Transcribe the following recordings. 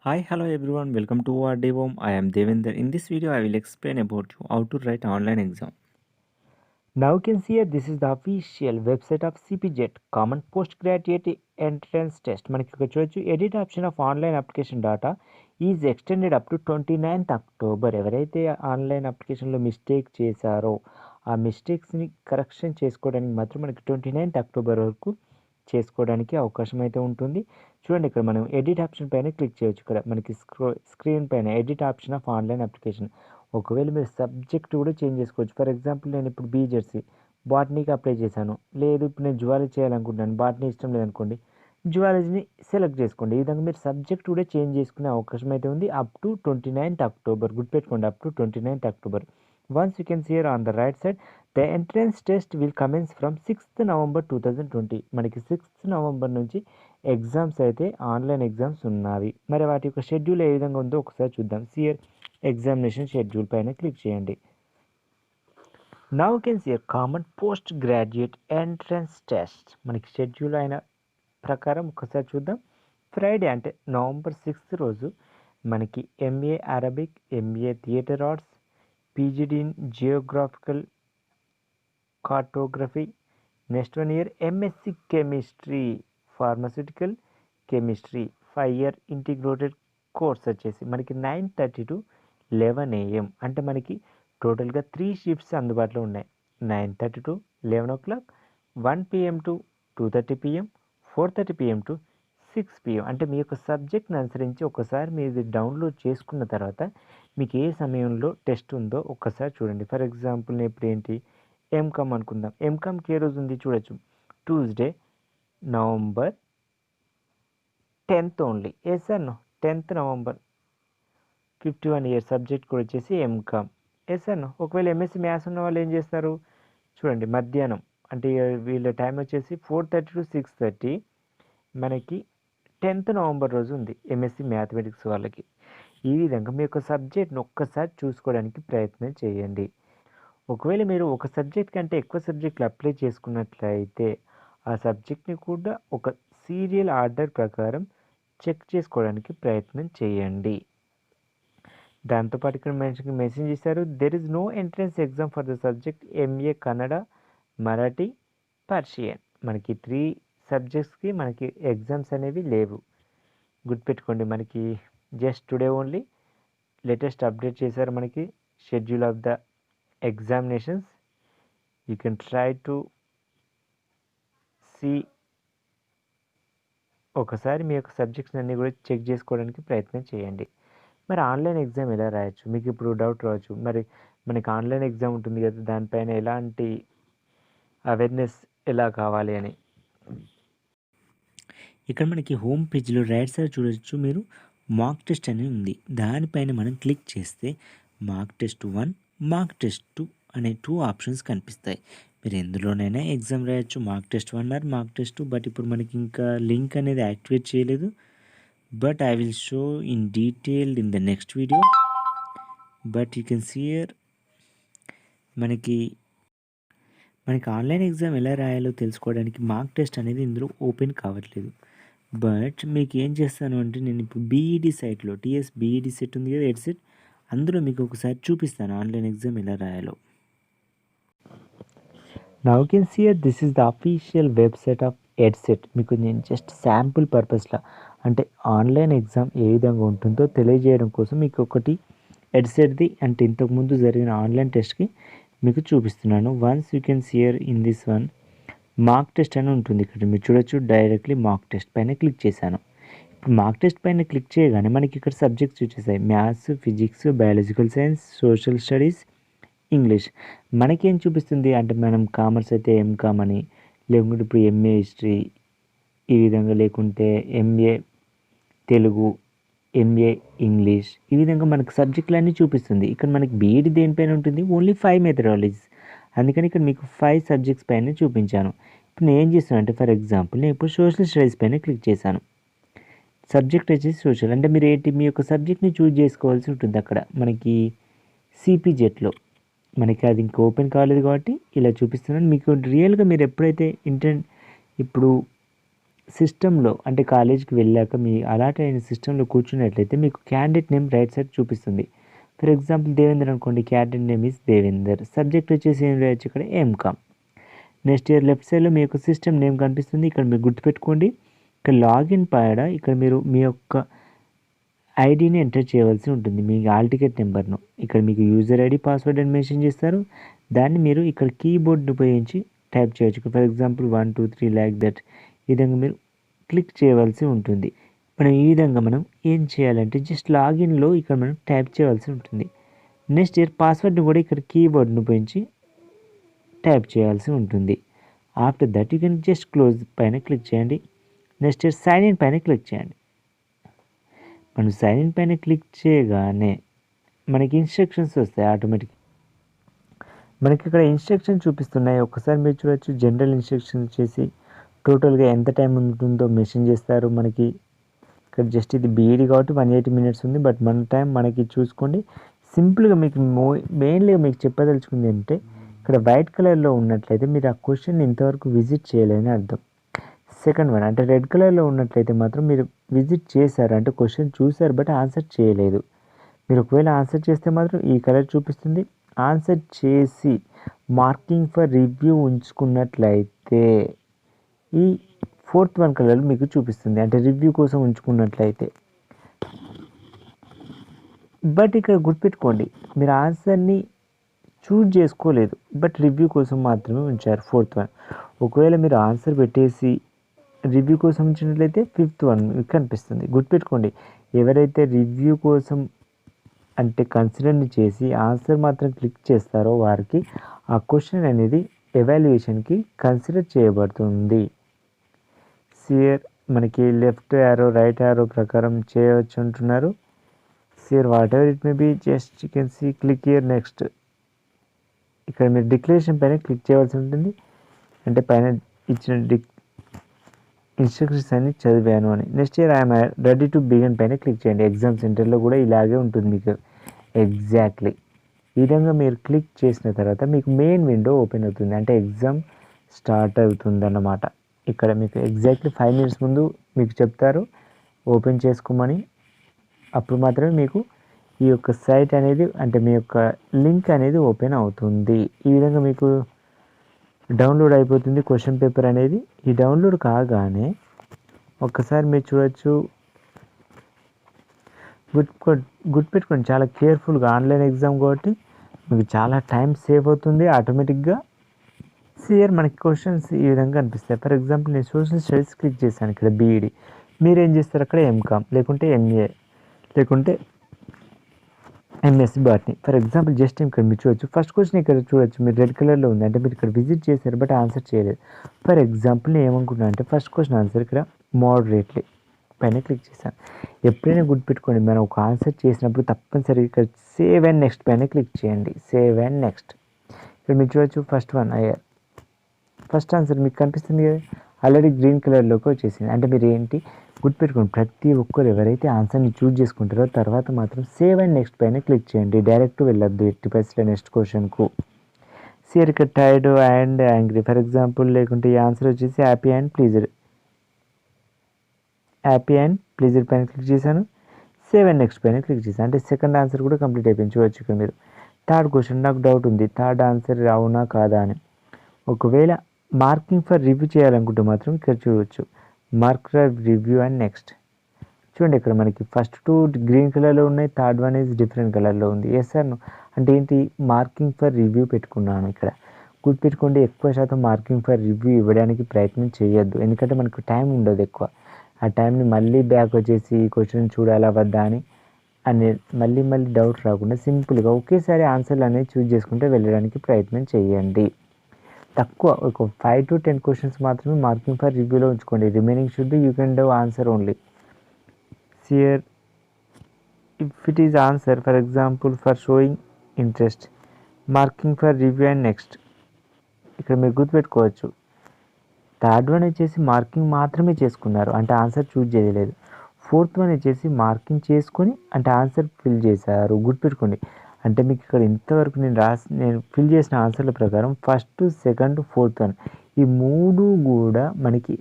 Hi, hello everyone. Welcome to our day home. I am Devender. In this video, I will explain about you how to write online exam. Now you can see here, this is the official website of CPJET Common Postgraduate Entrance Test. మనకి ఇక్కడ చూడొచ్చు edit option of online application data is extended up to 29th October. ఎవరైతే online అప్లికేషన్లో mistake చేశారో ఆ మిస్టేక్స్ని correction చేసుకోవడానికి మాత్రం మనకి 29th అక్టోబర్ వరకు చేసుకోవడానికి అవకాశం అయితే ఉంటుంది. చూడండి, ఇక్కడ మనం ఎడిట్ ఆప్షన్ పైన క్లిక్ చేయొచ్చు. ఇక్కడ మనకి స్క్రీన్ పైన edit option of online application. ఒకవేళ మీరు సబ్జెక్ట్ కూడా చేంజ్ చేసుకోవచ్చు. ఫర్ ఎగ్జాంపుల్, నేను ఇప్పుడు బీజెడ్సీ బాటనీకి అప్లై చేశాను. లేదు, ఇప్పుడు నేను జువాలజీ చేయాలనుకుంటున్నాను, బాటనీ ఇష్టం లేదనుకోండి, జువాలజీని సెలెక్ట్ చేసుకోండి. ఈ విధంగా మీరు సబ్జెక్ట్ కూడా చేంజ్ చేసుకునే అవకాశం అయితే ఉంది అప్ టు 29th అక్టోబర్. గుర్తుపెట్టుకోండి, up to 29th October. Once you can see here on the right side, the entrance test will commence from 6th November 2020. మనకి 6th November నుంచి ఎగ్జామ్స్ అయితే ఆన్లైన్ ఎగ్జామ్స్ ఉన్నవి. మరి వాటి యొక్క షెడ్యూల్ ఏ విధంగా ఉందో ఒకసారి చూద్దాం. సియర్ ఎగ్జామినేషన్ షెడ్యూల్ పైన క్లిక్ చేయండి. Now can see common post graduate entrance test. మనకి షెడ్యూల్ అయిన ప్రకారం ఒకసారి చూద్దాం. ఫ్రైడే అంటే November 6th రోజు మనకి MA Arabic, MA theatre arts, PGD in geographical cartography, next 1 year MSc chemistry, pharmaceutical chemistry 5-year integrated course వచ్చేసి మనకి 9:30 to 11 AM. అంటే మనకి టోటల్గా 3 షిఫ్ట్స్ అందుబాటులో ఉన్నాయి. 9:30 to 11 o'clock, 1 PM to 2:30 PM, 4:30 PM to 6 PM. అంటే మీ యొక్క సబ్జెక్ట్ని అనుసరించి ఒకసారి మీరు డౌన్లోడ్ చేసుకున్న తర్వాత మీకు ఏ సమయంలో టెస్ట్ ఉందో ఒక్కసారి చూడండి. ఫర్ ఎగ్జాంపుల్, నేను ఇప్పుడు ఏంటి ఎంకామ్ అనుకుందాం. ఎంకామ్కి ఏ రోజు ఉంది చూడొచ్చు, Tuesday November 10th only. Yes అన్న 10th November. 51 years సబ్జెక్ట్ కూడా వచ్చేసి ఎంకామ్. ఎస్ అన్న. ఒకవేళ ఎంఎస్సి మ్యాథ్స్ ఉన్న వాళ్ళు ఏం చేస్తారు చూడండి, మధ్యాహ్నం అంటే వీళ్ళ టైం వచ్చేసి 4:30 to 6:30. మనకి 10th November రోజు ఉంది ఎంఎస్సి మ్యాథమెటిక్స్ వాళ్ళకి. ఈ విధంగా మీ యొక్క సబ్జెక్ట్ని ఒక్కసారి చూసుకోవడానికి ప్రయత్నం చేయండి. ఒకవేళ మీరు ఒక సబ్జెక్ట్ కంటే ఎక్కువ సబ్జెక్టులు అప్లై చేసుకున్నట్లయితే ఆ సబ్జెక్ట్ని కూడా ఒక సీరియల్ ఆర్డర్ ప్రకారం చెక్ చేసుకోవడానికి ప్రయత్నం చేయండి. దాంతోపాటు ఇక్కడ మెన్షన్ చేశారు, there is no entrance exam for the subject MA Kannada, Marathi, Persian. మనకి 3 సబ్జెక్ట్స్కి మనకి ఎగ్జామ్స్ అనేవి లేవు. గుర్తుపెట్టుకోండి, మనకి just today only latest update చేశారు మనకి schedule of the examinations. You can try to see. ఒకసారి మీ యొక్క సబ్జెక్ట్స్ అన్నీ కూడా చెక్ చేసుకోవడానికి ప్రయత్నం చేయండి. మరి ఆన్లైన్ ఎగ్జామ్ ఎలా రాయొచ్చు? మీకు ఇప్పుడు డౌట్ రావచ్చు, మరి మనకి ఆన్లైన్ ఎగ్జామ్ ఉంటుంది కదా, దానిపైన ఎలాంటి అవేర్నెస్ ఎలా కావాలి అని. ఇక్కడ మనకి హోమ్ పేజ్లో రైట్ సైడ్ చూడొచ్చు మీరు, మాక్ టెస్ట్ అని ఉంది. దానిపైన మనం క్లిక్ చేస్తే మార్క్ టెస్ట్ 1, మార్క్ టెస్ట్ 2 అనే 2 ఆప్షన్స్ కనిపిస్తాయి. మీరు ఎందులోనైనా ఎగ్జామ్ రాయొచ్చు, mark test 1 or mark test 2. But ఇప్పుడు మనకి ఇంకా లింక్ అనేది యాక్టివేట్ చేయలేదు. But I will show in detail in the next video. But you can see here మనకి ఆన్లైన్ ఎగ్జామ్ ఎలా రాయాలో తెలుసుకోవడానికి మార్క్ టెస్ట్ అనేది ఇందులో ఓపెన్ కావట్లేదు. బట్ మీకు ఏం చేస్తాను అంటే, నేను ఇప్పుడు బీఈడి సైట్లో టీఎస్ బీఈడి సెట్ ఉంది కదా, ఎడ్సెట్, అందులో మీకు ఒకసారి చూపిస్తాను ఆన్లైన్ ఎగ్జామ్ ఎలా రాయాలో. Now can see this is the official website of EdCET. మీకు నేను జస్ట్ శాంపుల్ పర్పస్లో అంటే ఆన్లైన్ ఎగ్జామ్ ఏ విధంగా ఉంటుందో తెలియజేయడం కోసం మీకు ఒకటి ఎడ్సెట్ది అంటే ఇంతకుముందు జరిగిన ఆన్లైన్ టెస్ట్కి మీకు చూపిస్తున్నాను. Once you can see in this one mark test అని ఉంటుంది. ఇక్కడ మీరు చూడొచ్చు, డైరెక్ట్లీ మార్క్ టెస్ట్ పైన క్లిక్ చేశాను. ఇప్పుడు మార్క్ టెస్ట్ పైన క్లిక్ చేయగానే మనకి ఇక్కడ సబ్జెక్ట్స్ వచ్చేసాయి, maths, physics, biological science, social studies, English. మనకేం చూపిస్తుంది అంటే, మనం కామర్స్ అయితే ఎంకామ్ అని, లేకుంటే ఇప్పుడు ఎంఏ హిస్టరీ ఈ విధంగా, లేకుంటే ఎంఏ తెలుగు, ఎంఏ ఇంగ్లీష్, ఈ విధంగా మనకు సబ్జెక్టులు అన్నీ చూపిస్తుంది. ఇక్కడ మనకి బీఈడి దేనిపైన ఉంటుంది, ఓన్లీ 5 మెథడాలజీస్. అందుకని ఇక్కడ మీకు 5 సబ్జెక్ట్స్ పైన చూపించాను. ఇప్పుడు నేను ఏం చేస్తాను అంటే, ఫర్ ఎగ్జాంపుల్ నేను ఇప్పుడు సోషల్ స్టడీస్ పైన క్లిక్ చేశాను. సబ్జెక్ట్ వచ్చేసి సోషల్. అంటే మీరు ఏంటి, మీ యొక్క సబ్జెక్ట్ని చూజ్ చేసుకోవాల్సి ఉంటుంది. అక్కడ మనకి సిపిజెట్లో మనకి అది ఇంకా ఓపెన్ కాలేదు కాబట్టి ఇలా చూపిస్తున్నాను మీకు. రియల్గా మీరు ఎప్పుడైతే ఇప్పుడు సిస్టంలో అంటే కాలేజ్కి వెళ్ళాక మీ అలాట్ అయిన సిస్టంలో కూర్చున్నట్లయితే మీకు క్యాండిడేట్ నేమ్ రైట్ సైడ్ చూపిస్తుంది. ఫర్ ఎగ్జాంపుల్ దేవేందర్ అనుకోండి, candidate name is Devender. Subject వచ్చేసి ఏం రాయొచ్చు ఇక్కడ ఎంకామ్. నెక్స్ట్ ఇయర్ లెఫ్ట్ సైడ్లో మీ యొక్క సిస్టమ్ నేమ్ కనిపిస్తుంది. ఇక్కడ మీరు గుర్తుపెట్టుకోండి, ఇక్కడ లాగిన్ పాడ ఇక్కడ మీరు మీ యొక్క ఐడిని ఎంటర్ చేయవలసి ఉంటుంది, మీ హాల్ టికెట్ నెంబర్ను. ఇక్కడ మీకు యూజర్ ఐడి పాస్వర్డ్ అని మెన్షన్ చేస్తారు. దాన్ని మీరు ఇక్కడ కీబోర్డ్ని ఉపయోగించి టైప్ చేయవచ్చు. For example 1 2 3 like that. ఈ విధంగా మీరు క్లిక్ చేయవలసి ఉంటుంది. ఈ విధంగా మనం ఏం చేయాలంటే జస్ట్ లాగిన్లో ఇక్కడ మనం టైప్ చేయవలసి ఉంటుంది. నెక్స్ట్ ఇయర్ పాస్వర్డ్ని కూడా ఇక్కడ కీబోర్డ్ని ఉపయోగించి టైప్ చేయాల్సి ఉంటుంది. After that you can just close పైన క్లిక్ చేయండి. నెక్స్ట్ ఇయర్ సైన్ ఇన్ పైన క్లిక్ చేయండి. మనం సైన్ ఇన్ పైన క్లిక్ చేయగానే మనకి ఇన్స్ట్రక్షన్స్ వస్తాయి ఆటోమేటిక్. మనకి ఇక్కడ ఇన్స్ట్రక్షన్ చూపిస్తున్నాయి, ఒక్కసారి మీరు చూడొచ్చు. జనరల్ ఇన్స్ట్రక్షన్ వచ్చేసి టోటల్గా ఎంత టైం ఉంటుందో మెన్షన్ చేస్తారు. మనకి ఇక్కడ జస్ట్ ఇది బీఈడి కాబట్టి 180 మినిట్స్ ఉంది, బట్ మన టైం మనకి చూసుకోండి. సింపుల్గా మీకు మెయిన్గా మీకు చెప్పదలుచుకుంది అంటే ఇక్కడ వైట్ కలర్లో ఉన్నట్లయితే మీరు ఆ క్వశ్చన్ ఇంతవరకు విజిట్ చేయలేని అర్థం. సెకండ్ వన్ అంటే రెడ్ కలర్లో ఉన్నట్లయితే మాత్రం మీరు విజిట్ చేశారు, అంటే క్వశ్చన్ చూశారు బట్ ఆన్సర్ చేయలేదు. మీరు ఒకవేళ ఆన్సర్ చేస్తే మాత్రం ఈ కలర్ చూపిస్తుంది. ఆన్సర్ చేసి మార్కింగ్ ఫర్ రివ్యూ ఉంచుకున్నట్లయితే ఈ ఫోర్త్ వన్ కలర్ మీకు చూపిస్తుంది, అంటే రివ్యూ కోసం ఉంచుకున్నట్లయితే. బట్ ఇక్కడ గుర్తుపెట్టుకోండి, మీరు ఆన్సర్ని చూజ్ చేసుకోలేదు బట్ రివ్యూ కోసం మాత్రమే ఉంచారు ఫోర్త్ వన్. ఒకవేళ మీరు ఆన్సర్ పెట్టేసి రివ్యూ కోసం ఉంచినట్లయితే ఫిఫ్త్ వన్ మీకు కనిపిస్తుంది. గుర్తుపెట్టుకోండి, ఎవరైతే రివ్యూ కోసం అంటే కన్సిడర్ని చేసి ఆన్సర్ మాత్రం క్లిక్ చేస్తారో వారికి ఆ క్వశ్చన్ అనేది ఎవాల్యుయేషన్కి కన్సిడర్ చేయబడుతుంది. సియర్ మనకి లెఫ్ట్ యారో రైట్ యారో ప్రకారం చేయవచ్చు అంటున్నారు. సియర్ whatever it may be, just you can see click here. Next ఇక్కడ మీరు డిక్లరేషన్ పైన క్లిక్ చేయవలసి ఉంటుంది, అంటే పైన ఇచ్చిన ఇన్స్ట్రక్షన్స్ అన్ని చదివాను అని. Next year I'm ready to begin పైన క్లిక్ చేయండి. ఎగ్జామ్ సెంటర్లో కూడా ఇలాగే ఉంటుంది మీకు ఎగ్జాక్ట్లీ. ఈ విధంగా మీరు క్లిక్ చేసిన తర్వాత మీకు మెయిన్ విండో ఓపెన్ అవుతుంది, అంటే ఎగ్జామ్ స్టార్ట్ అవుతుంది అన్నమాట. ఇక్కడ మీకు ఎగ్జాక్ట్లీ 5 minutes ముందు మీకు చెప్తారు ఓపెన్ చేసుకోమని. అప్పుడు మాత్రమే మీకు ఈ యొక్క సైట్ అనేది అంటే మీ యొక్క లింక్ అనేది ఓపెన్ అవుతుంది. ఈ విధంగా మీకు డౌన్లోడ్ అయిపోతుంది క్వశ్చన్ పేపర్ అనేది. ఈ డౌన్లోడ్ కాగానే ఒక్కసారి మీరు చూడొచ్చు. గుర్తుపెట్టుకోండి, చాలా కేర్ఫుల్గా, ఆన్లైన్ ఎగ్జామ్ కాబట్టి మీకు చాలా టైం సేవ్ అవుతుంది ఆటోమేటిక్గా. సియర్ మనకి క్వశ్చన్స్ ఈ విధంగా అనిపిస్తాయి. ఫర్ ఎగ్జాంపుల్ నేను సోషల్ స్టడీస్ క్లిక్ చేశాను, ఇక్కడ బీఈడి. మీరు ఏం చేస్తారు, అక్కడ ఎంకామ్ లేకుంటే ఎంఏ లేకుంటే MSc botany. For example just ఇక్కడ మీరు చూడొచ్చు, ఫస్ట్ క్వశ్చన్ ఇక్కడ చూడొచ్చు, మీరు రెడ్ కలర్లో ఉంది, అంటే మీరు ఇక్కడ విజిట్ చేశారు బట్ ఆన్సర్ చేయలేదు. ఫర్ ఎగ్జాంపుల్ నేను ఏమనుకుంటున్నాను అంటే ఫస్ట్ క్వశ్చన్ ఆన్సర్ ఇక్కడ మోడరేట్లీ పైన క్లిక్ చేశాను. ఎప్పుడైనా గుర్తుపెట్టుకోండి, మనం ఒక ఆన్సర్ చేసినప్పుడు తప్పనిసరిగా ఇక్కడ సేవ్ అండ్ నెక్స్ట్ పైన క్లిక్ చేయండి. Save and next. ఇక్కడ మీరు చూడొచ్చు ఫస్ట్ వన్ అయ్యారు, ఫస్ట్ ఆన్సర్ మీకు కనిపిస్తుంది కదా, ఆల్రెడీ గ్రీన్ కలర్లోకి వచ్చేసింది. అంటే మీరు ఏంటి గుర్తుపెట్టుకోండి, ప్రతి ఒక్కరు ఎవరైతే ఆన్సర్ని చూజ్ చేసుకుంటారో తర్వాత మాత్రం సేవ్ అండ్ నెక్స్ట్ పైన క్లిక్ చేయండి. డైరెక్ట్ వెళ్ళొద్దు ఎట్టి పరిస్థితుల్లో నెక్స్ట్ క్వశ్చన్కు. సియర్ ఇక్కడ tired and angry for example, లేకుంటే ఈ ఆన్సర్ వచ్చేసి happy and pleaser. Happy and pleaser పైన క్లిక్ చేశాను, సేవ్ అండ్ నెక్స్ట్ పైన క్లిక్ చేశాను. అంటే సెకండ్ ఆన్సర్ కూడా కంప్లీట్ అయిపోయింది. చూడొచ్చు ఇక్కడ మీరు. థర్డ్ క్వశ్చన్ నాకు డౌట్ ఉంది, థర్డ్ ఆన్సర్ అవునా కాదా అని. ఒకవేళ మార్కింగ్ ఫర్ రివ్యూ చేయాలనుకుంటే మాత్రం ఇక్కడ చూడవచ్చు, mark for review and next. చూడండి ఇక్కడ మనకి ఫస్ట్ 2 గ్రీన్ కలర్లో ఉన్నాయి, థర్డ్ వన్ ఈజ్ డిఫరెంట్ కలర్లో ఉంది. ఎస్ సార్ అంటే ఏంటి, మార్కింగ్ ఫర్ రివ్యూ పెట్టుకున్నాను ఇక్కడ. గుర్తుపెట్టుకోండి, ఎక్కువ శాతం మార్కింగ్ ఫర్ రివ్యూ ఇవ్వడానికి ప్రయత్నం చేయొద్దు, ఎందుకంటే మనకు టైం ఉండదు ఎక్కువ. ఆ టైంని మళ్ళీ బ్యాక్ వచ్చేసి క్వశ్చన్ చూడాలా వద్దా అని మళ్ళీ డౌట్ రాకుండా సింపుల్గా ఒకేసారి ఆన్సర్లు అనేది చూజ్ చేసుకుంటే వెళ్ళడానికి ప్రయత్నం చేయండి. తక్కువ ఒక 5 to 10 క్వశ్చన్స్ మాత్రమే మార్కింగ్ ఫర్ రివ్యూలో ఉంచుకోండి. Remaining should be you can do answer only. సియర్ if it is answer for example for showing interest, marking for review and next. ఇక్కడ మీరు గుర్తుపెట్టుకోవచ్చు, థర్డ్ వన్ వచ్చేసి మార్కింగ్ మాత్రమే చేసుకున్నారు, అంటే ఆన్సర్ చూజ్ చేయలేదు. ఫోర్త్ వన్ వచ్చేసి మార్కింగ్ చేసుకొని అంటే ఆన్సర్ ఫిల్ చేశారు. గుర్తుపెట్టుకోండి, అంటే మీకు ఇక్కడ ఇంతవరకు నేను ఫిల్ చేసిన ఆన్సర్ల ప్రకారం ఫస్ట్, సెకండ్, ఫోర్త్ వన్ ఈ 3 కూడా మనకి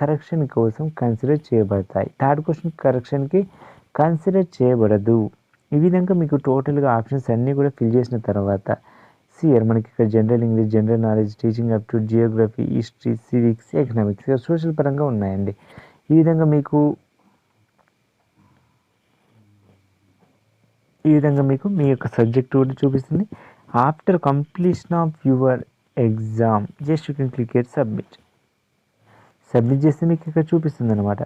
కరెక్షన్ కోసం కన్సిడర్ చేయబడతాయి. థర్డ్ క్వశ్చన్ కరెక్షన్కి కన్సిడర్ చేయబడదు. ఈ విధంగా మీకు టోటల్గా ఆప్షన్స్ అన్నీ కూడా ఫిల్ చేసిన తర్వాత సిఆర్ మనకి ఇక్కడ general English, general knowledge, teaching aptitude, Geography, history, civics, economics, social పరంగా ఉన్నాయండి. ఈ విధంగా మీకు మీ యొక్క సబ్జెక్ట్ కూడా చూపిస్తుంది. After completion of your exam just you can click at submit చేస్తే మీకు ఇక్కడ చూపిస్తుంది అనమాట.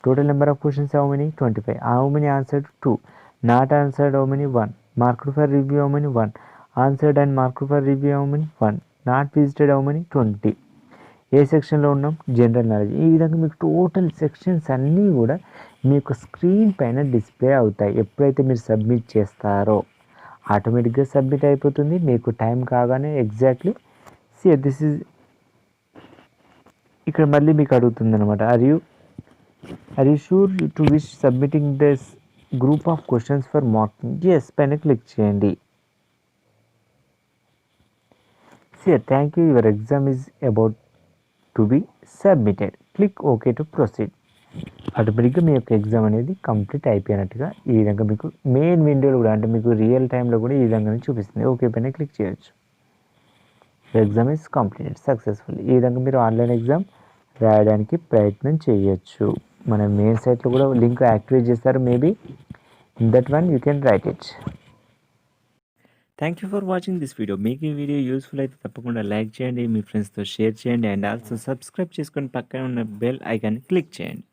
Total number of questions how many 25, how many answered 2, not answered how many 1, marked for review how many 1, answered and marked for review how many 1, not visited how many 20. ఏ సెక్షన్లో ఉన్నాం? General knowledge. ఈ విధంగా మీకు total sections అన్నీ కూడా మీకు screen పైన display అవుతాయి. ఎప్పుడైతే మీరు సబ్మిట్ చేస్తారో ఆటోమేటిక్గా సబ్మిట్ అయిపోతుంది. మీకు టైం కాగానే ఎగ్జాక్ట్లీ దిస్ ఈజ్ ఇక్కడ మళ్ళీ మీకు అడుగుతుంది అనమాట. Are you sure to wish submitting this group of questions for marking? Yes పైన క్లిక్ చేయండి. Thank you, your exam is about to be submitted, click okay to proceed. ఆటోమేటిక్గా మీ యొక్క ఎగ్జామ్ అనేది కంప్లీట్ అయిపోయినట్టుగా ఈ విధంగా మీకు మెయిన్ విండోలో కూడా అంటే మీకు రియల్ టైంలో కూడా ఈ విధంగా చూపిస్తుంది. ఓకే పైన క్లిక్ చేయొచ్చు. Exam is completed successful. ఈ విధంగా మీరు ఆన్లైన్ ఎగ్జామ్ రాయడానికి ప్రయత్నం చేయొచ్చు. మన మెయిన్ సైట్లో కూడా లింక్ యాక్టివేట్ చేస్తారు. Maybe in that one you can write it. Thank you for watching this video. మీకు ఈ వీడియో యూస్ఫుల్ అయితే తప్పకుండా లైక్ చేయండి, మీ ఫ్రెండ్స్తో షేర్ చేయండి అండ్ ఆల్సో సబ్స్క్రైబ్ చేసుకొని పక్కన ఉన్న బెల్ ఐకాన్ని క్లిక్ చేయండి.